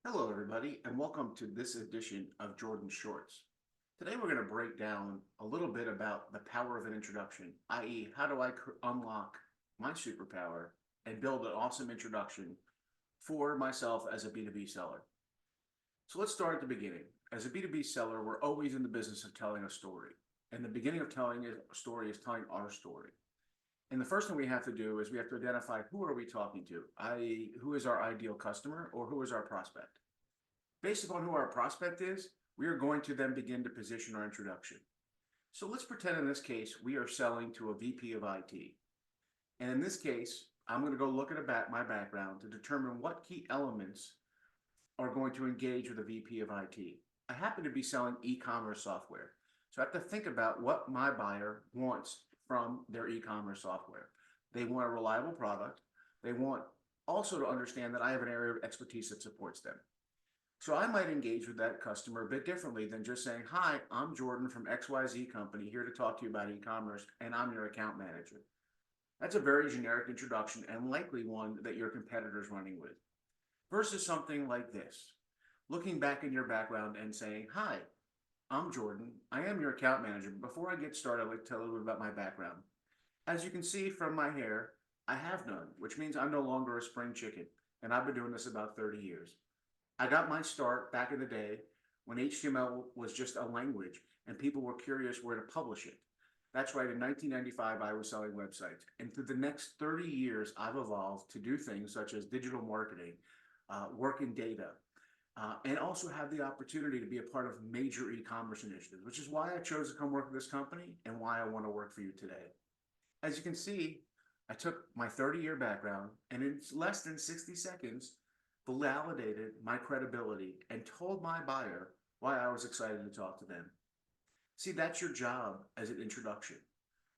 Hello, everybody, and welcome to this edition of Jordan Shorts. Today, we're going to break down a little bit about the power of an introduction, i.e., how do I unlock my superpower and build an awesome introduction for myself as a B2B seller. So, let's start at the beginning. As a B2B seller, we're always in the business of telling a story. And the beginning of telling a story is telling our story. And the first thing we have to do is we have to identify who are we talking to, i.e., who is our ideal customer or who is our prospect. Based upon who our prospect is, we are going to then begin to position our introduction. So let's pretend in this case we are selling to a VP of IT. And in this case, I'm going to go look at my background to determine what key elements are going to engage with a VP of IT. I happen to be selling e-commerce software. So I have to think about what my buyer wants from their e-commerce software. They want a reliable product. They want also to understand that I have an area of expertise that supports them. So I might engage with that customer a bit differently than just saying, "Hi, I'm Jordan from XYZ company here to talk to you about e-commerce, and I'm your account manager." That's a very generic introduction and likely one that your competitor's running with. Versus something like this, looking back in your background and saying, "Hi, I'm Jordan. I am your account manager. But before I get started, I'd like to tell a little bit about my background. As you can see from my hair, I have none, which means I'm no longer a spring chicken, and I've been doing this about 30 years. I got my start back in the day when HTML was just a language and people were curious where to publish it. That's right, in 1995, I was selling websites. And through the next 30 years, I've evolved to do things such as digital marketing, work in data, and also have the opportunity to be a part of major e-commerce initiatives, which is why I chose to come work with this company and why I want to work for you today. As you can see, I took my 30-year background and in less than 60 seconds, validated my credibility and told my buyer why I was excited to talk to them. See, that's your job as an introduction.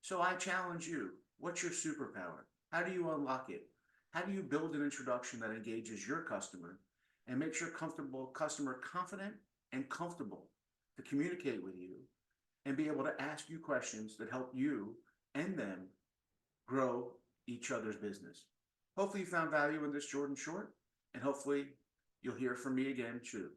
So I challenge you, what's your superpower? How do you unlock it? How do you build an introduction that engages your customer and makes your customer confident and comfortable to communicate with you and be able to ask you questions that help you and them grow each other's business? Hopefully you found value in this Jordan Short, and hopefully you'll hear from me again soon.